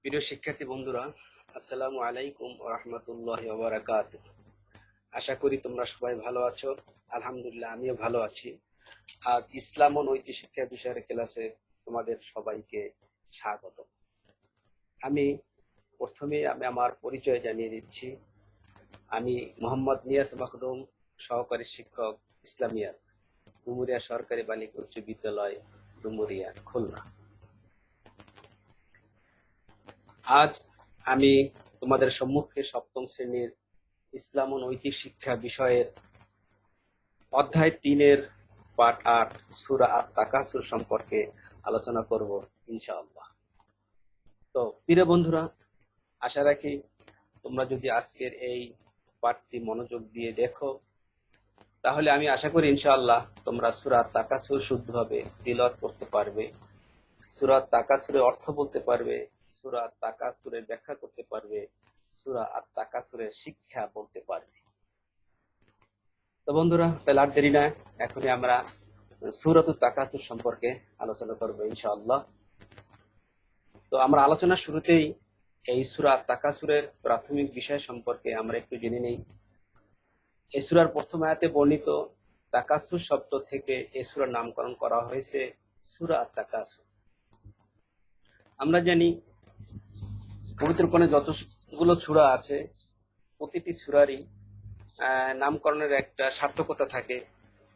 প্রিয় শিক্ষার্থী বন্ধুরা, আসসালামু আলাইকুম ওয়া রাহমাতুল্লাহি ওয়া বারাকাতুহু। আশা করি তোমরা সবাই ভালো আছো। আলহামদুলিল্লাহ, আমিও ভালো আছি। আজ ইসলাম ও নৈতিক শিক্ষা বিষয়ের ক্লাসে তোমাদের সবাইকে স্বাগত। আমি প্রথমেই আমার পরিচয় জানিয়ে দিচ্ছি। আমি মোহাম্মদ নিয়াজ মাখদুম, সহকারী শিক্ষক, ইসলামিয়াত, ডুমুরিয়া সরকারি বালিকা উচ্চ বিদ্যালয়, ডুমুরিয়া, খুলনা। আজ আমি তোমাদের সম্মুখে সপ্তম শ্রেণীর ইসলাম ও নৈতিক শিক্ষা বিষয়ের অধ্যায় 3-এর পাঠ 8 সূরা আত-তাকাসুর সম্পর্কে আলোচনা করব ইনশাআল্লাহ। তো প্রিয় বন্ধুরা, আশা রাখি তোমরা যদি আজকের এই পাঠটি মনোযোগ দিয়ে দেখো, তাহলে আমি আশা করি ইনশাআল্লাহ তোমরা সূরা আত-তাকাসুর শুদ্ধভাবে তিলাওয়াত করতে পারবে, সূরা আত-তাকাসুরের অর্থ বলতে পারবে, সূরা আত-তাকাসুরের ব্যাখ্যা করতে পারবে, সূরা আত-তাকাসুরের শিক্ষা বলতে পারবে। তো বন্ধুরা, তাহলে আর দেরি না, এখনই আমরা সূরাতুত তাকাসুর সম্পর্কে আলোচনা করবো ইনশাআল্লাহ। তো আমরা আলোচনার শুরুতেই এই সূরা তাকাসুরের প্রাথমিক বিষয় সম্পর্কে আমরা একটু জেনে নেই। এই সূরার প্রথম আয়াতে বর্ণিত তাকাসুর শব্দ থেকে এই সূরার নামকরণ করা হয়েছে সূরা তাকাসুর। আমরা জানি পবিত্র কোরআনে যতগুলো সূরা আছে, প্রতিটি সূরারই নামকরণের একটা সার্থকতা থাকে।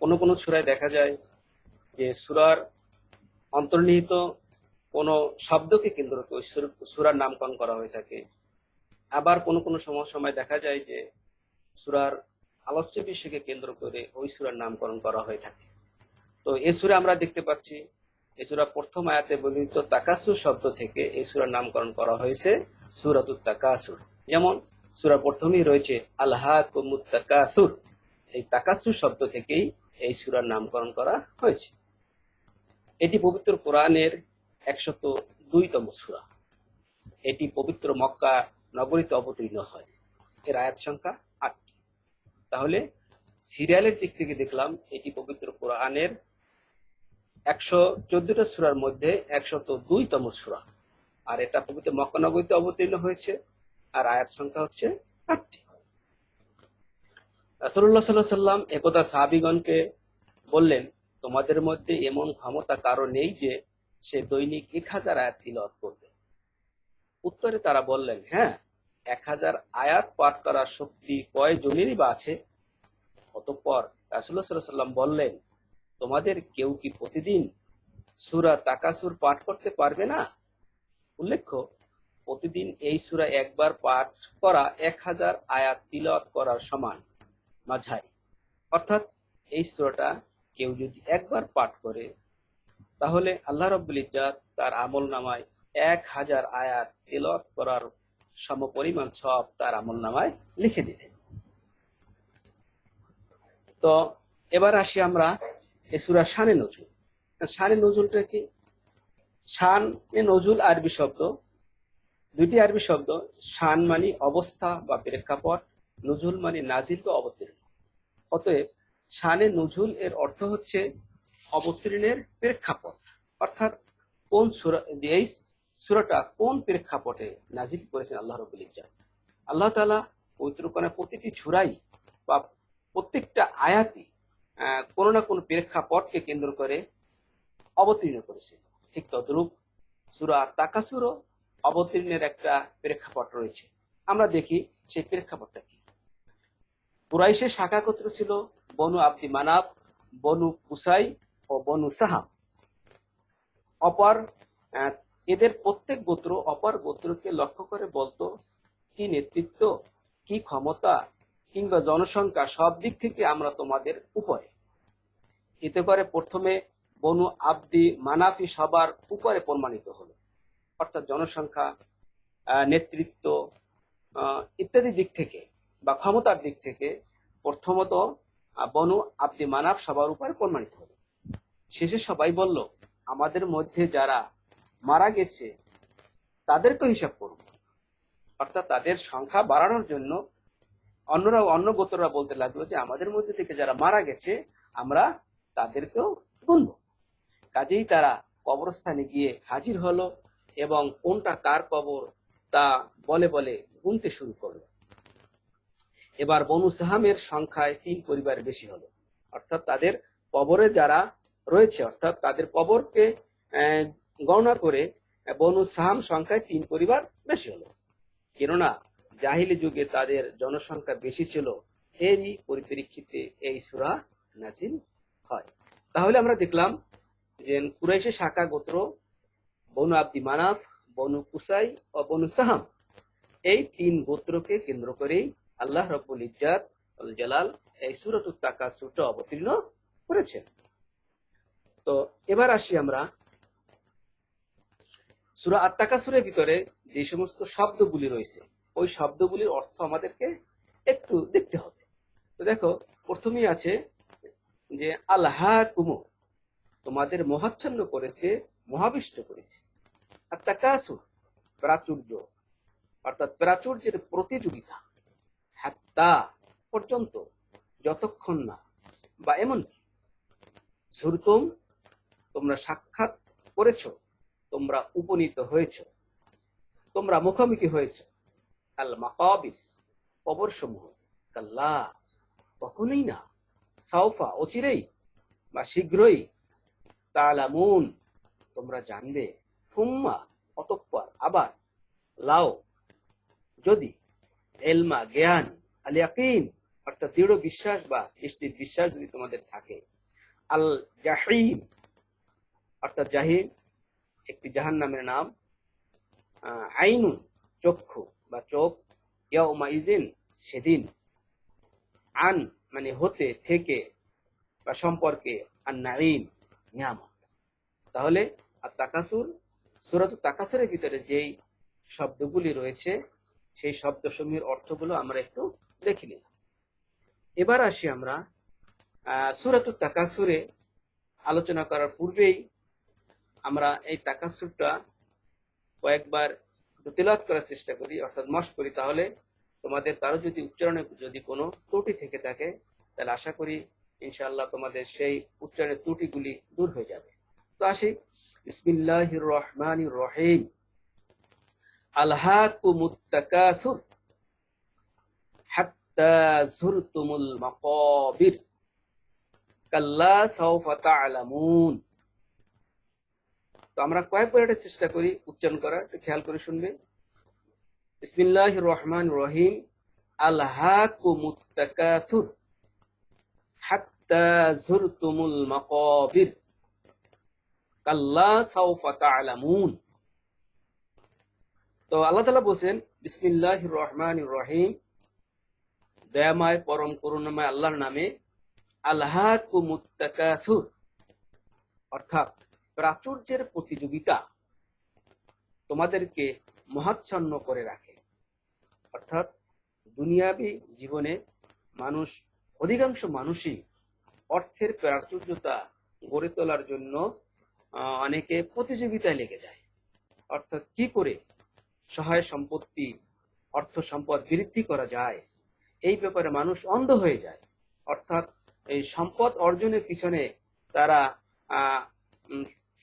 কোনো কোনো সূরায় দেখা যায় যে সূরার অন্তর্নিহিত কোনো শব্দকে কেন্দ্র করে ওই সূরার নামকরণ করা হয়ে থাকে। আবার কোনো কোনো সময় দেখা যায় যে সূরার আলোচ্য বিষয়কে কেন্দ্র করে ওই সূরার নামকরণ করা হয়ে থাকে। তো এই সূরা আমরা দেখতে পাচ্ছি, এই সূরা প্রথম আয়াতে বর্ণিত তাকাসুর শব্দ থেকে এই সূরার নামকরণ করা হয়েছে সূরাতুত তাকাসুর। যেমন সূরা প্রথমেই রয়েছে আলহাকুমুত তাকাসুর, এই তাকাসুর শব্দ থেকেই এই সূরার নামকরণ করা হয়েছে। এটি পবিত্র কোরআনের 102তম সূরা। এটি পবিত্র মক্কা নগরীতে অবতীর্ণ হয়। এর আয়াত সংখ্যা 8টি। তাহলে সিরিয়ালের দিক থেকে দেখলাম এটি পবিত্র কোরআনের 114টা সূরার মধ্যে 102তম সূরা, আর এটা পবিত্র মক্কা নগরীতে অবতীর্ণ হয়েছে, আর আয়াত সংখ্যা হচ্ছে 8টি। রাসূলুল্লাহ সাল্লাল্লাহু আলাইহি সাল্লাম একদা সাহাবীগণকে বললেন, তোমাদের মধ্যে এমন ক্ষমতা কারো নেই যে সে দৈনিক 1000 আয়াত তিলাওয়াত করবে। উত্তরে তারা বললেন, হ্যাঁ, 1000 আয়াত পাঠ করার শক্তি কয়জনেরই বা আছে? অতঃপর রাসূলুল্লাহ সাল্লাল্লাহু আলাইহি সাল্লাম বললেন, তোমাদের কেউ কি প্রতিদিন সূরা তাকাসুর পাঠ করতে পারবে না? উল্লেখ্য, প্রতিদিন এই সূরা একবার পাঠ করা 1000 আয়াত তিলাওয়াত করার সমান মাঝারি। অর্থাৎ এই সূরাটা কেউ যদি একবার পাঠ করে, তাহলে আল্লাহ রাব্বুল ইজ্জাত তার আমলনামায় 1000 আয়াত তিলাওয়াত করার সমপরিমাণ সওয়াব তার আমলনামায় লিখে দিবেন। তো এবার আসি আমরা এই সূরার শানে নজুল। শানে নজুলটা কি? শানে নজুল আরবি শব্দ, দুইটি আরবি শব্দ। শান মানে অবস্থা বা প্রেক্ষাপট, নজুল মানে নাজিল বা অবতীর্ণ। অতএব শানে নজুল এর অর্থ হচ্ছে অবতীর্ণের প্রেক্ষাপট, অর্থাৎ কোন সূরা, যে এই সূরাটা কোন প্রেক্ষাপটে নাজিল করেছেন আল্লাহ রাব্বুল ইজ্জাত। আল্লাহ তাআলা পবিত্র কোরআনের প্রতিটি সূরাই বা প্রত্যেকটা আয়াতই কোনো না কোনো প্রেক্ষাপটকে কেন্দ্র করে অবতীর্ণ করেছে। ঠিক তদ্রূপ সূরা তাকাসুরও অবতীর্ণের একটা প্রেক্ষাপট রয়েছে। আমরা দেখি সেই প্রেক্ষাপটটা কি। কুরাইশের শাখা গোত্র ছিল বনু আব্দি মানাব, বনু কুসাই ও বনু সাহাম। অপর এদের প্রত্যেক গোত্র অপর গোত্রকে লক্ষ্য করে বলতো, কি নেতৃত্ব, কি ক্ষমতা কিংবা জনসংখ্যা, সব দিক থেকে আমরা তোমাদের উপরে। এতে করে প্রথমে বনু আব্দি মানাফি সবার উপরে প্রমাণিত হলো, অর্থাৎ জনসংখ্যা, নেতৃত্ব ইত্যাদি দিক থেকে বা ক্ষমতার দিক থেকে প্রথমত বনু আব্দি মানাফ সবার উপরে প্রমাণিত হলো। শেষে সবাই বলল, আমাদের মধ্যে যারা মারা গেছে তাদেরকে হিসাব করব। অর্থাৎ তাদের সংখ্যা বাড়ানোর জন্য অন্য গোত্ররা বলতে লাগলো যে আমাদের মধ্যে থেকে যারা মারা গেছে আমরা তাদেরকেও গুনব। কাজেই তারা কবরস্থানে গিয়ে হাজির হলো এবং কোনটা কার কবর তা বলে বলে গুনতে শুরু করলো। এবার বনু সাহামের সংখ্যায় 3 পরিবার বেশি হলো, অর্থাৎ তাদের কবরে যারা রয়েছে, অর্থাৎ তাদের কবরকে গণনা করে বনু সাহাম সংখ্যায় 3 পরিবার বেশি হলো। কেননা জাহিলি যুগে তাদের জনসংখ্যা বেশি ছিল, এরই পরিপ্রেক্ষিতে এই সূরা নাজিল হয়। তাহলে আমরা দেখলাম যে কুরাইশের শাখা গোত্র বনু আব্দি মানাফ, বনু কুসাই ও বনু সাহাম, এই 3 গোত্রকে কেন্দ্র করেই আল্লাহ রাব্বুল ইজ্জাত ওয়াল জালাল এই সূরাতুত তাকাসুরটা অবতীর্ণ করেছেন। তো এবার আসি আমরা সূরা আত-তাকাসুরের ভিতরে যে সমস্ত শব্দগুলি রয়েছে, ওই শব্দগুলির অর্থ আমাদেরকে একটু দেখতে হবে। তো দেখো, প্রথমেই আছে যে আল্লাহাকুমু, তোমাদের মোহাচ্ছন্ন করেছে, মহাবিষ্ট করেছে। আত-তাকাসুর, প্রাচুর্য, অর্থাৎ প্রাচুর্যের প্রতিযোগিতা, হাত্তা, পর্যন্ত, যতক্ষণ না, বা এমনকি যুরতুম, তোমরা সাক্ষাৎ করেছ, তোমরা উপনীত হয়েছ, তোমরা মুখোমুখি হয়েছ, আল মাকাবির, কবর সমূহ, কাল্লা, কখনোই না, সাউফা, অচিরেই বা শীঘ্রই, তালামুন, তোমরা জানবে, সুম্মা, অতঃপর, আবার, লাও, যদি, এলমা, জ্ঞান, আল ইয়াকিন, অর্থাৎ দৃঢ় বিশ্বাস বা নিশ্চিত বিশ্বাস যদি তোমাদের থাকে, আল জাহিম, অর্থাৎ জাহিম একটি জাহান্নামের নাম, আইনুন, চক্ষু বা চোখ, ইয়াউমাইজিন, সেদিন, আন মানে হতে, থেকে বা সম্পর্কে, আর নাঈম, নিয়ামত। তাহলে আর তাকাসুর, সূরাতুত তাকাসুরের ভিতরে যেই শব্দগুলি রয়েছে সেই শব্দসমূহের অর্থগুলো আমরা একটু দেখে নিলাম। এবার আসি আমরা সূরাতুত তাকাসুরে আলোচনা করার পূর্বেই আমরা এই তাকাসুরটা কয়েকবার তেলাওয়াত করার চেষ্টা করি, অর্থাৎ মশক করি। তাহলে তোমাদের কারো যদি উচ্চারণে যদি কোনো ত্রুটি থেকে থাকে, তাহলে আশা করি ইনশাআল্লাহ তোমাদের সেই উচ্চারণের ত্রুটিগুলি দূর হয়ে যাবে। তো আসি, বিসমিল্লাহির রহমানির রহিম। আলহাকুমুত তাকাসুর হাত্তা যুরতুমুল মাকাবির কাল্লা সাউফা তা'লামুন। তো আমরা কয়েকবার এটা চেষ্টা করি উচ্চারণ করার, একটু খেয়াল করে শুনবে। বিসমিল্লাহির রহমানির রহিম। আলহাকুমুত তাকাসুর হাত্তা যুরতুমুল মাকাবির কাল্লা সাউফা তা'লামুন। তো আল্লাহ তাআলা বলেন বিসমিল্লাহির রহমানির রহিম, দয়াময় পরম করুণাময় আল্লাহর নামে, আলহাকুমুত তাকাসুর, অর্থাৎ প্রাচুর্যের প্রতিযোগিতা তোমাদেরকে মহাচ্ছন্ন করে রাখে। অর্থাৎ দুনিয়াবী জীবনে মানুষ, অধিকাংশ মানুষই অর্থের প্রাচুর্যতা গড়ে তোলার জন্য অনেকে প্রতিযোগিতায় লেগে যায়। অর্থাৎ কি করে সহায় সম্পত্তি, অর্থ সম্পদ বৃদ্ধি করা যায়, এই ব্যাপারে মানুষ অন্ধ হয়ে যায়। অর্থাৎ এই সম্পদ অর্জনের পিছনে তারা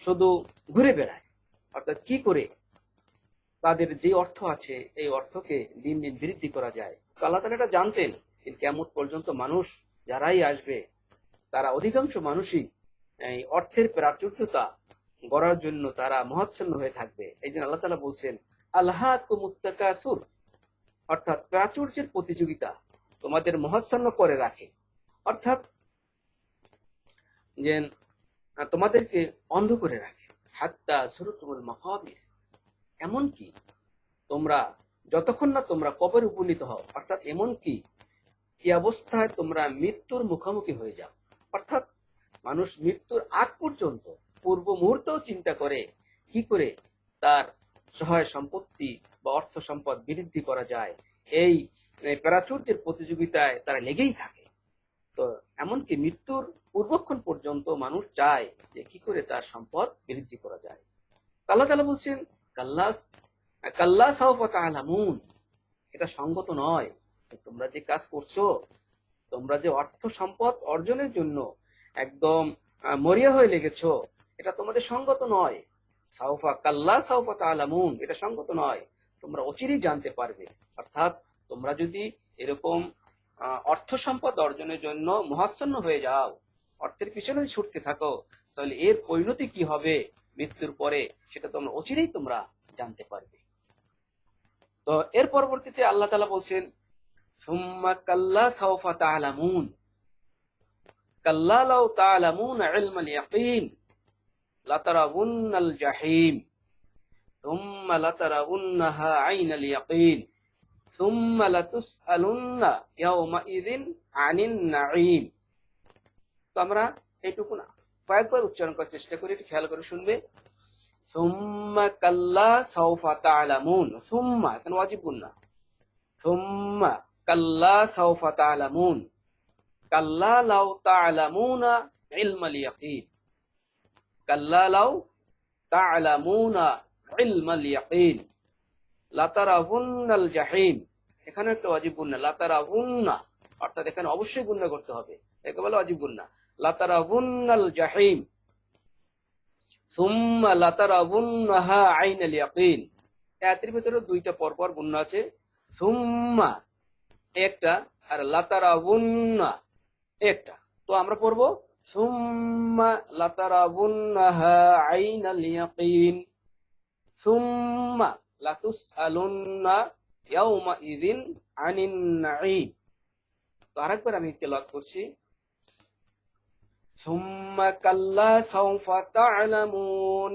শুধু ঘুরে বেড়ায়। অর্থাৎ কি করে তাদের যে অর্থ আছে এই অর্থকে দিন দিন বৃদ্ধি করা যায়। তো আল্লাহ তাআলা এটা জানতেন, কিয়ামত পর্যন্ত মানুষ যারাই আসবে তারা অধিকাংশ মানুষই এই অর্থের প্রাচুর্যতা গড়ার জন্য তারা মহাচ্ছন্ন হয়ে থাকবে। এই জন্য আল্লাহ তাআলা বলছেন আলহাকুমুত তাকাসুর, অর্থাৎ প্রাচুর্যের প্রতিযোগিতা তোমাদের মহাচ্ছন্ন করে রাখে। অর্থাৎ যে তোমাদেরকে অন্ধ করে রাখে। হাত্তা যুরতুমুল মাকাবির, এমনকি তোমরা যতক্ষণ না তোমরা কবরে উপনীত হও, অর্থাৎ এমনকি এই অবস্থায় তোমরা মৃত্যুর মুখোমুখি হয়ে যাও। অর্থাৎ মানুষ মৃত্যুর আগ পর্যন্ত পূর্ব মুহূর্তেও চিন্তা করে কি করে তার সহায় সম্পত্তি বা অর্থ সম্পদ বৃদ্ধি করা যায়। এই প্রাচুর্যের প্রতিযোগিতায় তারা লেগেই থাকে। তো এমনকি মৃত্যুর পূর্বক্ষণ পর্যন্ত মানুষ চায় যে কি করে তার সম্পদ বৃদ্ধি করা যায়। আল্লাহ তাআলা বলছেন কাল্লা সাউফা তা'লামুন, এটা সঙ্গত নয়। তোমরা যে কাজ করছো, তোমরা যে অর্থ সম্পদ অর্জনের জন্য একদম মরিয়া হয়ে লেগেছো, এটা তোমাদের সঙ্গত নয়। সাউফা কাল্লা সাউফা তাআলামুন, এটা সঙ্গত নয়, তোমরা অচিরেই জানতে পারবে। অর্থাৎ তোমরা যদি এরকম অর্থ সম্পদ অর্জনের জন্য মহাচ্ছন্ন হয়ে যাও, অর্থের পিছনে ছুটতে থাকো, তাহলে এর পরিণতি কি হবে মৃত্যুর পরে সেটা তোমরা অচিরেই তোমরা জানতে পারবে। তো এর পরবর্তীতে আল্লাহ তাআলা বলছেন সুম্মা কাল্লা সাউফা তাআলামুন, কাল্লা লাউ তাআলামুনা ইলমাল ইয়াকিন লাতারাউন্নাল জাহিম সুম্মা লাতারাউন্নাহা আইনাল ইয়াকিন সুম্মা লাতুসআলুন্না ইয়াওমাইযিন আনিন নাঈম। তো আমরা এইটুকু কয়েকবার উচ্চারণ করার চেষ্টা করি, একটু খেয়াল করে শুনবে। সুম্মা কাল্লা সাউফা তাআলামুন, সুম্মা এখানে ওয়াজিব গুন্না, সুম্মা কাল্লা সাউফা তাআলামুন, কাল্লা লাউ তাআলামুনা ইলমাল ইয়াকিন, কাল্লা লাউ তাআলামুনা ইলমাল ইয়াকিন লাতারাউন্নাল জাহিম, এখানে একটা ওয়াজিব গুন্না, লাতারাউন্না, অর্থাৎ এখানে অবশ্যই গুন্না করতে হবে, একে বলে ওয়াজিব গুন্না। লাতারাউন্নাল জাহিম সুম্মা লাতারাউন্নাহা আইনাল ইয়াকিন, আয়াতের ভিতরে দুইটা পরপর গুন্না আছে, সুম্মা একটা আর লাতারাউন্না একটা। তো আমরা পড়বো সুম্মা লাতারাউন্নাহা আইনাল ইয়াকিন সুম্মা লাতুসআলুন্না ইয়াওমাইযিন আনিন নাঈম। তো আরেকবার আমি তেলাওয়াত করছি। সুম্মা কাল্লা সাউফা তা'লামুন,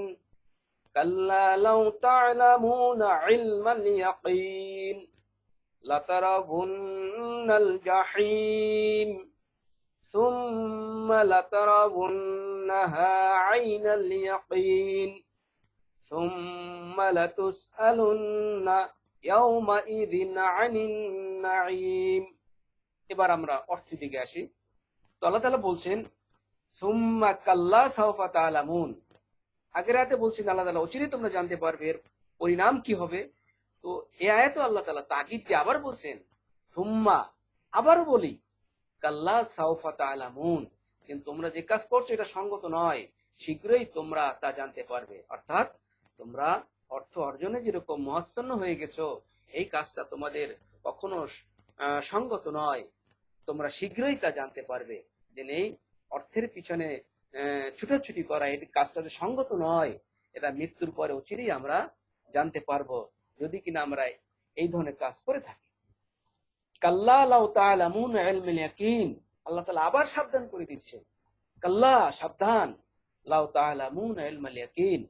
কাল্লা লাউ তা'লামুনা ইলমাল ইয়াকিন লাতারাউন্নাল জাহিম সুম্মা লাতারাউন্নাহা আইনাল ইয়াকিন সুম্মা লাতুসআলুন্না ইয়াওমাইযিন আনিন নাঈম। এবার আমরা অর্থের দিকে আসি। তো আল্লাহ তাআলা বলছেন সুম্মা কাল্লা সাউফা তা'লামুন, আগের আয়াতে বলছেন আল্লাহ তাআলা অচিরেই তোমরা জানতে পারবে এর পরিণাম কি হবে। তো এই আয়াতে আল্লাহ তাআলা তাকিদ দিয়ে আবার বলছেন সুম্মা, আবারও বলি কাল্লা সাউফা তা'লামুন, কিন্তু তোমরা যে কাজ করছো এটা সঙ্গত নয়, শীঘ্রই তোমরা তা জানতে পারবে। অর্থাৎ তোমরা অর্থ অর্জনে যেরকম মহাচ্ছন্ন হয়ে গেছো, এই কাজটা তোমাদের কখনো সঙ্গত নয়, তোমরা শীঘ্রই তা জানতে পারবে। যে এই অর্থের পিছনে ছুটাছুটি করা, এই কাজটা যে সঙ্গত নয়, এটা মৃত্যুর পরে অচিরেই আমরা জানতে পারবো, যদি কিনা আমরা এই ধরনের কাজ করে থাকি। কাল্লা লাউ তা'লামুনা ইলমাল ইয়াকিন, আল্লাহ তাআলা আবার সাবধান করে দিচ্ছেন, কাল্লা সাবধান, লাউ তা'লামুনা ইলমাল ইয়াকিন,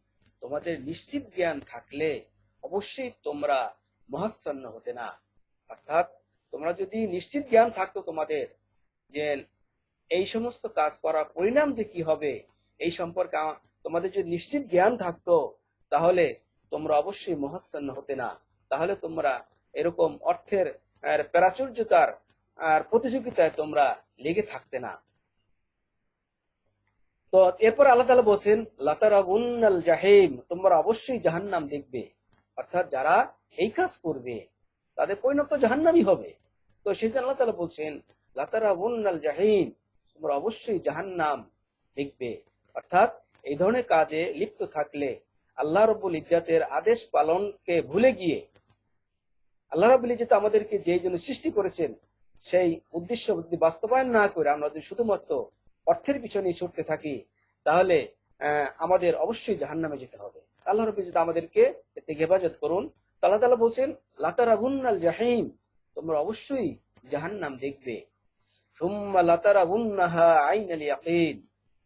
তোমাদের নিশ্চিত জ্ঞান থাকলে অবশ্যই তোমরা মহাচ্ছন্ন হতে না। অর্থাৎ তোমরা যদি নিশ্চিত জ্ঞান থাকতো তোমাদের যে এই সমস্ত কাজ করার পরিণাম যে কি হবে এই সম্পর্কে তোমাদের যদি নিশ্চিত জ্ঞান থাকতো, তাহলে তোমরা অবশ্যই মহাচ্ছন্ন হতে না, তাহলে তোমরা এরকম অর্থের প্রাচুর্যতার আর প্রতিযোগিতায় তোমরা লেগে থাকতে না। তো এরপর আল্লাহ তাআলা বলেন লাতারাউন্নাল জাহিম, তোমরা অবশ্যই জাহান্নাম দেখবে। অর্থাৎ যারা এই কাজ করবে তাদের পরিণত জাহান্নামই হবে। তো সেজন্য আল্লাহ তাআলা বলছেন লাতারাউন্নাল জাহিম, তোমরা অবশ্যই জাহান্নাম দেখবে। অর্থাৎ এই ধরনের কাজে লিপ্ত থাকলে আল্লাহ রাব্বুল ইজ্জাতের আদেশ পালনকে ভুলে গিয়ে, আল্লাহ রাব্বুল ইজ্জত আমাদেরকে যেই জন্য সৃষ্টি করেছেন সেই উদ্দেশ্য বাস্তবায়ন না করে আমরা যদি শুধুমাত্র অর্থের পিছনে ছুটতে থাকি, তাহলে আমাদের অবশ্যই জাহান্নামে যেতে হবে। আল্লাহ রাব্বুল ইজ্জত আমাদেরকে এতে হেফাজত করুন। আল্লাহ তাআলা বলছেন লাতারাউন্নাল জাহিম, তোমরা অবশ্যই জাহান্নাম দেখবে। সুম্মা লাতারাউন্নাহা আইনাল ইয়াকিন,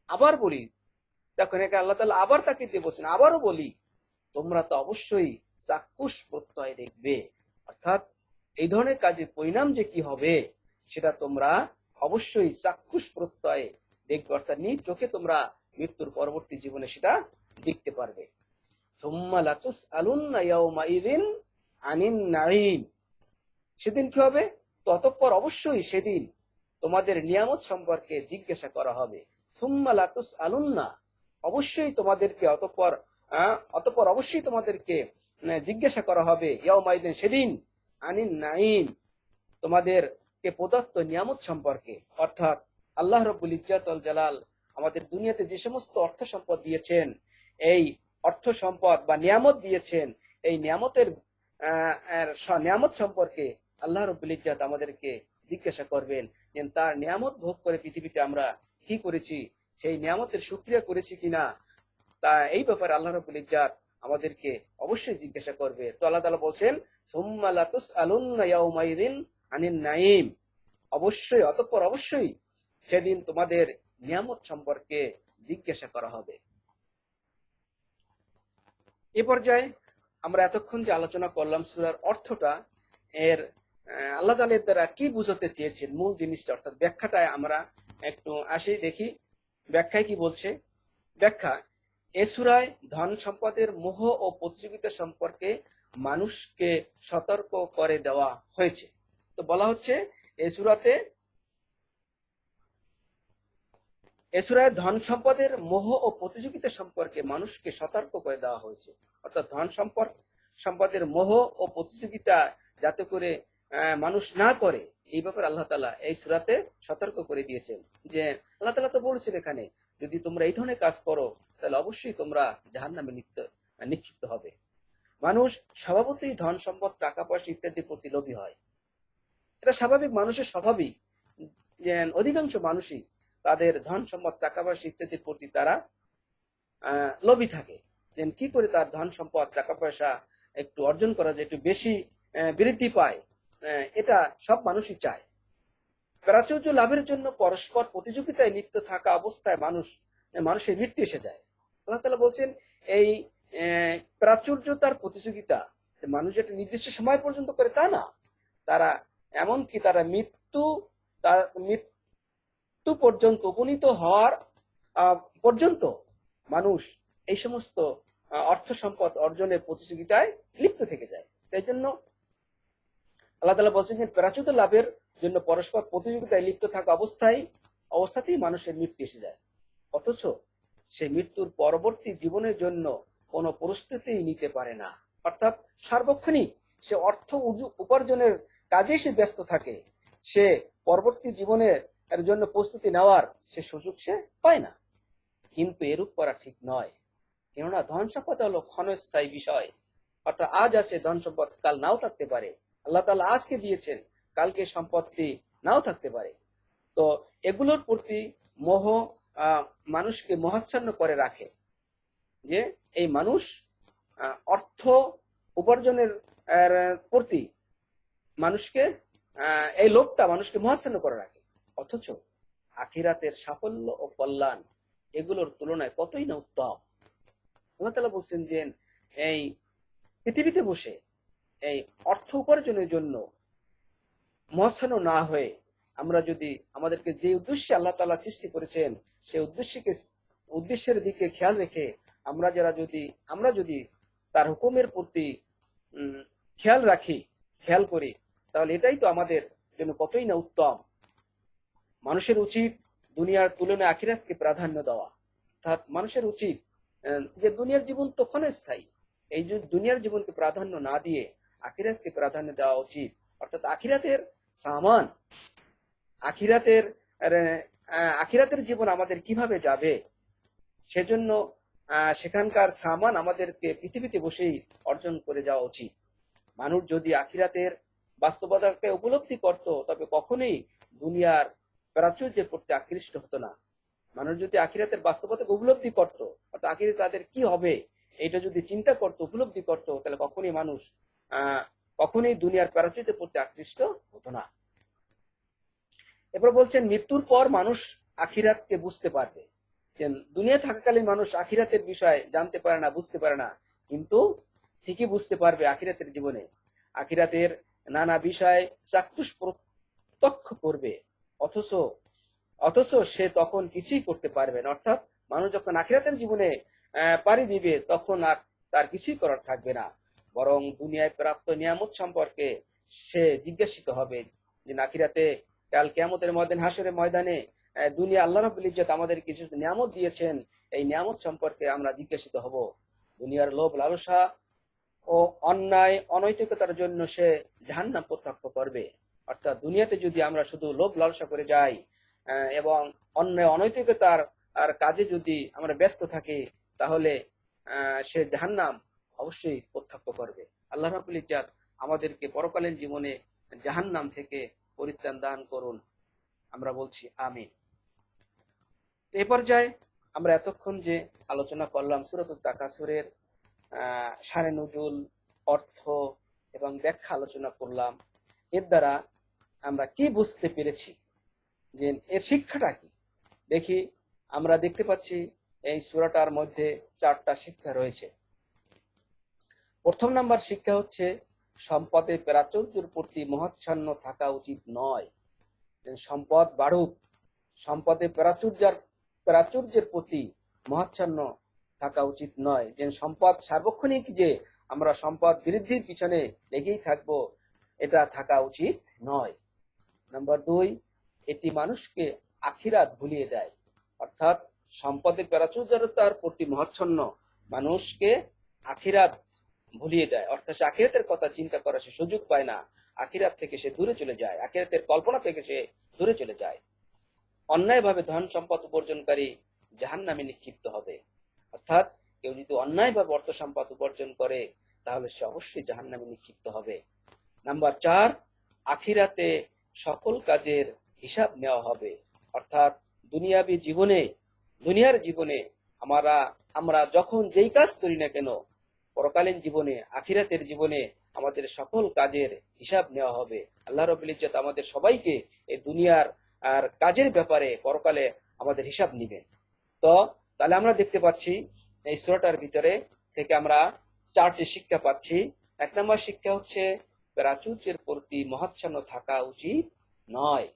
আবার বলি, দেখুন এখানে আল্লাহ তাআলা আবার তাকিদ দিয়ে বলছেন, আবারও বলি তোমরা তো অবশ্যই চাক্ষুষ প্রত্যয় দেখবে। অর্থাৎ এই ধরনের কাজের পরিণাম যে কি হবে সেটা তোমরা অবশ্যই চাক্ষুষ প্রত্যয়ে দেখবে, অর্থাৎ নিজ চোখে তোমরা মৃত্যুর পরবর্তী জীবনে সেটা দেখতে পারবে। সুম্মা লাতুসআলুন্না ইয়াওমাইযিন আনিন নাঈম, সেদিন কি হবে? ততঃপর অবশ্যই সেদিন তোমাদের নিয়ামত সম্পর্কে জিজ্ঞাসা করা হবে। সুম্মা লাতুসআলুন্না, অবশ্যই তোমাদেরকে অতঃপর অবশ্যই তোমাদেরকে জিজ্ঞাসা করা হবে ইয়াওমাইযিন, সেদিন আনিন নাঈম, তোমাদেরকে প্রদত্ত নিয়ামত সম্পর্কে। অর্থাৎ আল্লাহ রাব্বুল ইজ্জাত ওয়াল জালাল আমাদের দুনিয়াতে যে সমস্ত অর্থ সম্পদ দিয়েছেন, এই অর্থ সম্পদ বা নিয়ামত দিয়েছেন, এই নিয়ামতের নিয়ামত সম্পর্কে আল্লাহ রাব্বুল ইজ্জাত আমাদেরকে জিজ্ঞাসা করবেন যে তার নিয়ামত ভোগ করে পৃথিবীতে আমরা কি করেছি, সেই নিয়ামতের শুকরিয়া করেছি কিনা। তা এই ব্যাপারে আল্লাহ রাব্বুল ইজ্জাত আমাদেরকে অবশ্যই জিজ্ঞাসা করবে। তো আল্লাহ তাআলা বলছেন সুম্মা লাতুসআলুন্না ইয়াউমাইযিন আনিন নাঈম, অবশ্যই অতঃপর অবশ্যই সেদিন তোমাদের নিয়ামত সম্পর্কে জিজ্ঞাসা করা হবে। এ পর্যায়ে আমরা এতক্ষণ যে আলোচনা করলাম সূরার অর্থটা, এর আল্লাহ তাআলা এর দ্বারা কি বুঝাতে চেয়েছেন, মূল জিনিসটা অর্থাৎ ব্যাখ্যাটায় আমরা একটু আসি, দেখি ব্যাখ্যায় কি বলছে। ব্যাখ্যা: এ সূরায় ধন সম্পদের মোহ ও প্রতিযোগিতা সম্পর্কে মানুষকে সতর্ক করে দেওয়া হয়েছে। তো বলা হচ্ছে এ সূরায় ধন সম্পদের মোহ ও প্রতিযোগিতা সম্পর্কে মানুষকে সতর্ক করে দেওয়া হয়েছে। অর্থাৎ ধন সম্পদের মোহ ও প্রতিযোগিতা যাতে করে মানুষ না করে, এই ব্যাপারে আল্লাহ তাআলা এই সূরাতে সতর্ক করে দিয়েছেন। যে আল্লাহ তাআলা তো বলেছেন এখানে, যদি তোমরা এই ধরনের কাজ করো তাহলে অবশ্যই তোমরা জাহান্নামে নিক্ষিপ্ত হবে। মানুষ স্বভাবতই ধন সম্পদ, টাকা পয়সা ইত্যাদির প্রতি লোভী হয়। এটা স্বাভাবিক, মানুষের স্বাভাবিক যে অধিকাংশ মানুষই তাদের ধন সম্পদ, টাকা পয়সা ইত্যাদির প্রতি তারা লোভী থাকে। কি করে তার ধন সম্পদ, টাকা পয়সা একটু অর্জন করা যায়, একটু বেশি বৃদ্ধি পায়, এটা সব মানুষই চায়। প্রাচুর্য লাভের জন্য পরস্পর প্রতিযোগিতায় লিপ্ত থাকা অবস্থায় মানুষের মৃত্যু এসে যায়। আল্লাহ তাআলা বলছেন এই প্রাচুর্যতার প্রতিযোগিতা মানুষ যেটা নির্দিষ্ট সময় পর্যন্ত করে তা না, তারা এমনকি তারা মৃত্যু পর্যন্ত উপনীত হওয়ার পর্যন্ত মানুষ এই সমস্ত অর্থ সম্পদ অর্জনের প্রতিযোগিতায় লিপ্ত থেকে যায়। তাই জন্য আল্লাহ তাআলা বলছেন প্রাচুর্য লাভের জন্য পরস্পর প্রতিযোগিতায় লিপ্ত থাকা অবস্থাতেই মানুষের মৃত্যু এসে যায়। অথচ সে মৃত্যুর পরবর্তী জীবনের জন্য কোনো প্রস্তুতি নিতে পারে না। অর্থাৎ সার্বক্ষণিক সে অর্থ উপার্জনের কাজে সে ব্যস্ত থাকে, সে পরবর্তী জীবনের জন্য প্রস্তুতি নেওয়ার সে সুযোগ সে পায় না। কিন্তু এরূপ করা ঠিক নয়, কেননা ধন সম্পদ হলো ক্ষণস্থায়ী বিষয়। অর্থাৎ আজ আছে ধন সম্পদ, কাল নাও থাকতে পারে। আল্লাহ তাআলা আজকে দিয়েছেন, কালকে সম্পত্তি নাও থাকতে পারে। তো এগুলোর প্রতি মোহ মানুষকে মোহাচ্ছন্ন করে রাখে, যে এই মানুষ অর্থ উপার্জনের প্রতি মানুষকে এই লোভটা মানুষকে মোহাচ্ছন্ন করে রাখে। অথচ আখিরাতের সাফল্য ও কল্যাণ এগুলোর তুলনায় কতই না উত্তম। আল্লাহ তাআলা বলছেন যে এই পৃথিবীতে বসে এই অর্থ উপার্জনের জন্য মোহাচ্ছন্ন না হয়ে আমরা যদি আমাদেরকে যে উদ্দেশ্যে আল্লাহ তাআলা সৃষ্টি করেছেন সেই উদ্দেশ্যের দিকে খেয়াল রেখে আমরা যদি তার হুকুমের প্রতি খেয়াল করি, তাহলে এটাই তো আমাদের জন্য কতই না উত্তম। মানুষের উচিত দুনিয়ার তুলনায় আখিরাতকে প্রাধান্য দেওয়া। অর্থাৎ মানুষের উচিত যে দুনিয়ার জীবন তো ক্ষণস্থায়ী, এই যে দুনিয়ার জীবনকে প্রাধান্য না দিয়ে আখিরাতকে প্রাধান্য দেওয়া উচিত। অর্থাৎ আখিরাতের সামান, আখিরাতের জীবন আমাদের কিভাবে যাবে, সেজন্য সেখানকার সামান আমাদেরকে পৃথিবীতে বসেই অর্জন করে যাওয়া উচিত। মানুষ যদি আখিরাতের বাস্তবতাকে উপলব্ধি করত, তবে কখনোই দুনিয়ার প্রাচুর্যের প্রতি আকৃষ্ট হতো না। মানুষ যদি আখিরাতের বাস্তবতাকে উপলব্ধি করত, অর্থাৎ আখিরাতে তাদের কি হবে এটা যদি চিন্তা করত, উপলব্ধি করত, তাহলে কখনোই দুনিয়ার প্রাচুর্যের প্রতি আকৃষ্ট হতো না। এরপর বলছেন মৃত্যুর পর মানুষ আখিরাতকে বুঝতে পারবে। দুনিয়া থাকাকালীন মানুষ আখিরাতের বিষয় জানতে পারে না, বুঝতে পারে না, কিন্তু ঠিকই বুঝতে পারবে আখিরাতের জীবনে। আখিরাতের নানা বিষয় চাক্ষুষ প্রত্যক্ষ করবে, অথচ সে তখন কিছুই করতে পারবে না। অর্থাৎ মানুষ যখন আখিরাতের জীবনে পাড়ি দিবে, তখন আর তার কিছুই করার থাকবে না, বরং দুনিয়ায় প্রাপ্ত নিয়ামত সম্পর্কে সে জিজ্ঞাসিত হবে। যে আখিরাতে কাল কিয়ামতের ময়দানে, হাসরের ময়দানে দুনিয়া আল্লাহ রাব্বুল ইজ্জত আমাদের কিছু নিয়ামত দিয়েছেন, এই নিয়ামত সম্পর্কে আমরা জিজ্ঞাসিত হব। দুনিয়ার লোভ লালসা ও অন্যায় অনৈতিকতার জন্য সে জাহান্নাম প্রত্যক্ষ করবে। অর্থাৎ দুনিয়াতে যদি আমরা শুধু লোভ লালসা করে যাই এবং অন্যায় অনৈতিকতার কাজে যদি আমরা ব্যস্ত থাকি, তাহলে সে জাহান্নাম অবশ্যই প্রত্যক্ষ করবে। আল্লাহ রাব্বুল ইজ্জাত আমাদেরকে পরকালীন জীবনে জাহান্নাম থেকে পরিত্রাণ দান করুন। আমরা বলছি আমিন। এই পর্যায়ে আমরা এতক্ষণ যে আলোচনা করলাম সূরাতুত তাকাসুরের শানে নুজুল, অর্থ এবং ব্যাখ্যা আলোচনা করলাম। এর দ্বারা আমরা কি বুঝতে পেরেছি, যে এর শিক্ষাটা কি? দেখি, আমরা দেখতে পাচ্ছি এই সূরাটার মধ্যে 4টা শিক্ষা রয়েছে। প্রথম নাম্বার শিক্ষা হচ্ছে সম্পদে প্রাচুর্যের প্রতি মহাচ্ছন্ন থাকা উচিত নয়। সম্পদ বাড়ুক, সম্পদে প্রাচুর্যের প্রতি মহাচ্ছন্ন থাকা উচিত নয়। যে সম্পদ সার্বক্ষণিক যে আমরা সম্পদ বৃদ্ধির পিছনে লেগেই থাকবো, এটা থাকা উচিত নয়। নাম্বার 2, এটি মানুষকে আখিরাত ভুলিয়ে দেয়। অর্থাৎ সম্পদের প্রাচুর্যতার প্রতি মহাচ্ছন্ন মানুষকে আখিরাত ভুলিয়ে দেয়। অর্থাৎ সে আখিরাতের কথা চিন্তা করার সে সুযোগ পায় না, আখিরাত থেকে সে দূরে চলে যায়, আখিরাতের কল্পনা থেকে সে দূরে চলে যায়। অন্যায়ভাবে ধন সম্পদ উপার্জনকারী জাহান্নামে নিক্ষিপ্ত হবে। অর্থাৎ কেউ যদি অন্যায়ভাবে অর্থ সম্পদ উপার্জন করে, তাহলে সে অবশ্যই জাহান্নামে নিক্ষিপ্ত হবে। নাম্বার 4, আখিরাতে সকল কাজের হিসাব নেওয়া হবে। অর্থাৎ দুনিয়ার জীবনে আমরা যখন যেই কাজ করি না কেন, পরকালীন জীবনে, আখিরাতের জীবনে আমাদের সকল কাজের হিসাব নেওয়া হবে। আল্লাহ রাব্বুল ইজ্জত আমাদের সবাইকে এই দুনিয়ার আর কাজের ব্যাপারে পরকালে আমাদের হিসাব নিবেন। তো তাহলে আমরা দেখতে পাচ্ছি এই সূরাটার ভিতরে থেকে আমরা 4টি শিক্ষা পাচ্ছি। 1 নম্বর শিক্ষা হচ্ছে প্রাচুর্যের প্রতি মহাচ্ছন্ন থাকা উচিত নয়।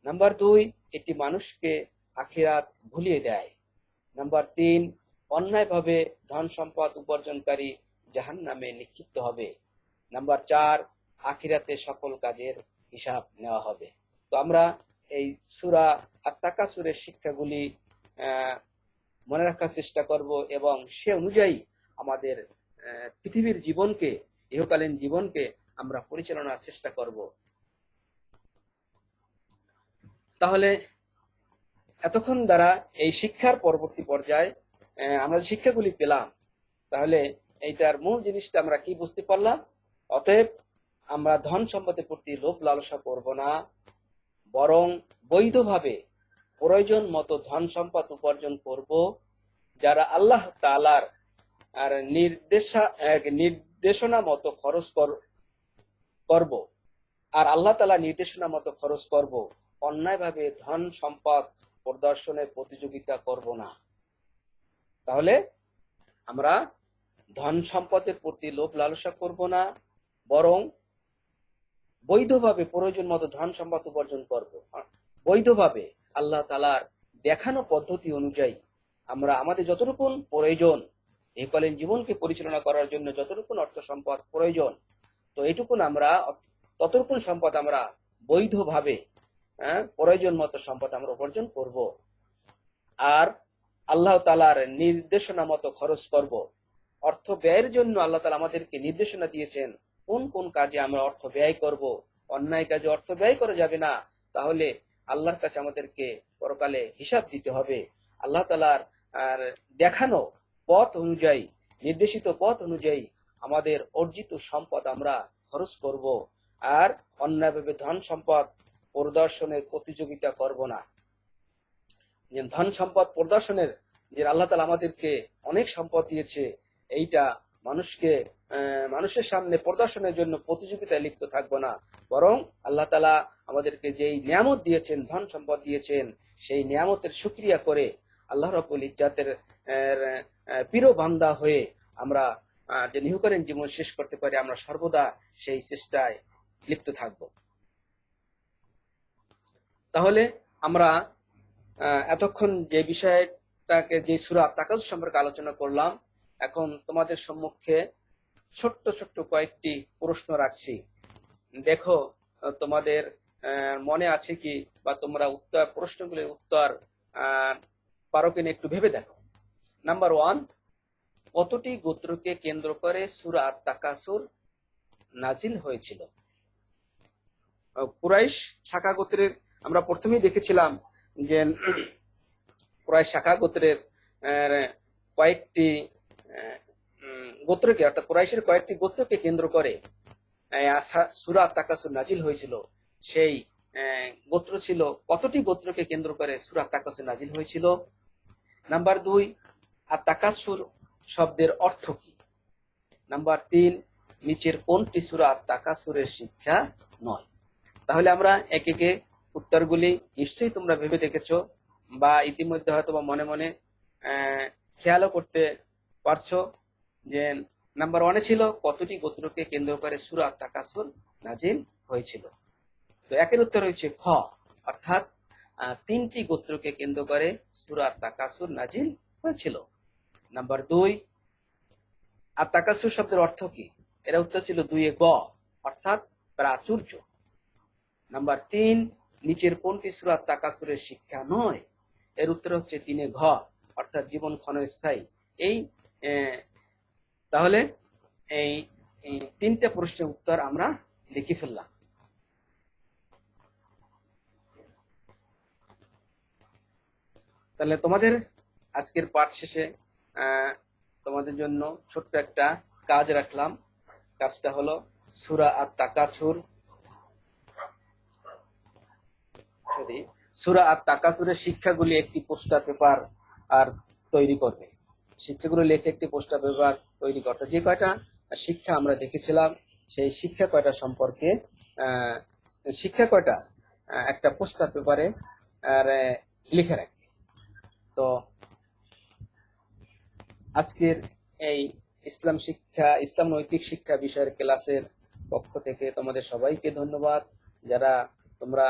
নাম্বার 2, এটি মানুষকে আখিরাত ভুলিয়ে দেয়। নাম্বার 3, অন্যায়ভাবে ধন সম্পদ উপার্জনকারী জাহান্নামে নিক্ষিপ্ত হবে। নাম্বার 4, আখিরাতে সকল কাজের হিসাব নেওয়া হবে। তো আমরা এই সূরা আত-তাকাসুরের শিক্ষাগুলি মনে রাখার চেষ্টা করব এবং সে অনুযায়ী আমাদের পৃথিবীর জীবনকে, ইহকালীন জীবনকে আমরা পরিচালনার চেষ্টা করব। তাহলে এতক্ষণ দ্বারা এই শিক্ষার পরবর্তী পর্যায়ে আমরা যে শিক্ষাগুলি পেলাম, তাহলে এইটার মূল জিনিসটা আমরা কি বুঝতে পারলাম? অতএব আমরা ধন সম্পদের প্রতি লোভ লালসা করব না, বরং বৈধভাবে প্রয়োজন মতো ধন সম্পদ উপার্জন করব। যারা আল্লাহ তাআলার আর নির্দেশনা মতো খরচ করব, আর আল্লাহ তাআলার নির্দেশনা মতো খরচ করব। অন্যায়ভাবে ধন সম্পদ প্রদর্শনের প্রতিযোগিতা করব না। তাহলে আমরা ধন সম্পদের প্রতি লোভ লালসা করব না, বরং বৈধভাবে প্রয়োজন মতো ধন সম্পদ উপার্জন করব। বৈধভাবে আল্লাহ তাআলার দেখানো পদ্ধতি অনুযায়ী আমরা আমাদের যতটুকু প্রয়োজন, ইহকালীন জীবনকে পরিচালনা করার জন্য যতটুকু অর্থ সম্পদ প্রয়োজন, তো এইটুকুন আমরা ততটুকুন সম্পদ আমরা বৈধভাবে প্রয়োজন মতো সম্পদ আমরা উপার্জন করব। আর আল্লাহ তাআলার নির্দেশনা মতো খরচ করব। অর্থ ব্যয়ের জন্য আল্লাহ তাআলা আমাদেরকে নির্দেশনা দিয়েছেন কোন কোন কাজে আমরা অর্থ ব্যয় করব। অন্যায় কাজে অর্থ ব্যয় করা যাবে না, তাহলে আল্লাহর কাছে আমাদেরকে পরকালে হিসাব দিতে হবে। আল্লাহ তাআলার দেখানো পথ অনুযায়ী, নির্দেশিত পথ অনুযায়ী আমাদের অর্জিত সম্পদ আমরা খরচ করব, আর অন্যায়ভাবে ধন সম্পদ প্রদর্শনের প্রতিযোগিতা করব না। ধন সম্পদ প্রদর্শনের যে আল্লাহ তাআলা আমাদেরকে অনেক সম্পদ দিয়েছে, এইটা মানুষের সামনে প্রদর্শনের জন্য প্রতিযোগিতায় লিপ্ত থাকবো না, বরং আল্লাহ তাআলা আমাদেরকে যেই নিয়ামত দিয়েছেন, ধন সম্পদ দিয়েছেন, সেই নিয়ামতের শুকরিয়া করে আল্লাহ রাব্বুল ইজ্জাতের প্রিয় বান্দা হয়ে আমরা যে ইহকালীন জীবন শেষ করতে পারি, আমরা সর্বদা সেই চেষ্টায় লিপ্ত থাকব। তাহলে আমরা এতক্ষণ যে বিষয়টাকে, যে সূরা তাকাসুর সম্পর্কে আলোচনা করলাম, এখন তোমাদের সম্মুখে ছোট্ট ছোট্ট কয়েকটি প্রশ্ন রাখছি। দেখো তোমাদের মনে আছে কি, বা তোমরা প্রশ্নগুলির উত্তর পারো কিনা একটু ভেবে দেখো। নাম্বার 1, কতটি গোত্রকে কেন্দ্র করে সূরা আত-তাকাসুর নাজিল হয়েছিল? কুরাইশ শাখা গোত্রের আমরা প্রথমেই দেখেছিলাম যে কুরাইশ শাখা গোত্রের কয়েকটি গোত্রকে অর্থাৎ কুরাইশের কয়েকটি গোত্রকে কেন্দ্র করে সূরা তাকাসুর নাজিল হয়েছিল। সেই গোত্র ছিল, কতটি গোত্রকে কেন্দ্র করে সূরা তাকাসুর নাজিল হয়েছিল? নাম্বার 2, আর তাকাসুর শব্দের অর্থ কি? নাম্বার 3, নিচের কোনটি সূরা তাকাসুরের শিক্ষা নয়? তাহলে আমরা একে একে উত্তরগুলি নিশ্চয়ই তোমরা ভেবে দেখেছো বা ইতিমধ্যে হয়তো বা মনে মনে খেয়ালও করতে পারছো যে নাম্বার 1 ছিল কতটি গোত্রকে কেন্দ্র করে সূরা তাকাসুর নাজিল হয়েছিল। তো একের উত্তর হচ্ছে খ, অর্থাৎ 3টি গোত্রকে কেন্দ্র করে সূরা তাকাসুর নাজিল হয়েছিল। নাম্বার 2, আর তাকাসুর শব্দের অর্থ কি? এর উত্তর ছিল 2 গ, অর্থাৎ প্রাচুর্য। নাম্বার 3, নিচের কোনটি সূরা তাকাসুরের শিক্ষা নয়? এর উত্তর হচ্ছে 3 ঘ, অর্থাৎ জীবন ক্ষণস্থায়ী। এই তাহলে এই 3টে প্রশ্নের উত্তর আমরা লিখে ফেললাম। তাহলে তোমাদের আজকের পাঠ শেষে তোমাদের জন্য ছোট্ট একটা কাজ রাখলাম। কাজটা হলো সূরা আত-তাকাসুরের শিক্ষাগুলি একটি পোস্টার পেপার আর তৈরি করবে। শিক্ষাগুলো লিখে একটি পোস্টার পেপার তৈরি করতে, যে কয়টা শিক্ষা আমরা দেখেছিলাম সেই শিক্ষা কয়টা সম্পর্কে একটা পোস্টার পেপারে লিখে রাখবে। তো আজকের এই ইসলাম নৈতিক শিক্ষা বিষয়ের ক্লাসের পক্ষ থেকে তোমাদের সবাইকে ধন্যবাদ। যারা তোমরা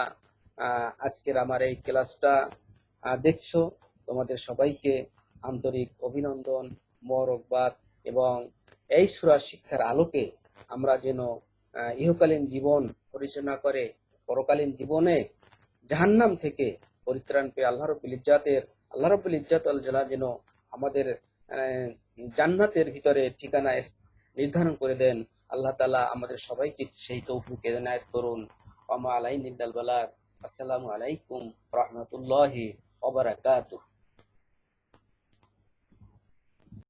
আজকের আমার এই ক্লাসটা দেখছো, তোমাদের সবাইকে আন্তরিক অভিনন্দন, মোবারকবাদ। এবং এই সূরা শিক্ষার আলোকে আমরা যেন ইহকালীন জীবন পরিচালনা করে পরকালীন জীবনে জাহান্নাম থেকে পরিত্রাণ পেয়ে আল্লাহ রাব্বুল ইজ্জাত আল জালাল যেন আমাদের জান্নাতের ভিতরে ঠিকানা নির্ধারণ করে দেন। আল্লাহ তাআলা আমাদের সবাইকে সেই তৌফিক এনায়েত করুন। ওয়া মা আলাইনা ইল্লাল বালাগ। আসসালামু আলাইকুম ওয়া রাহমাতুল্লাহি ওয়া বারাকাতুহু।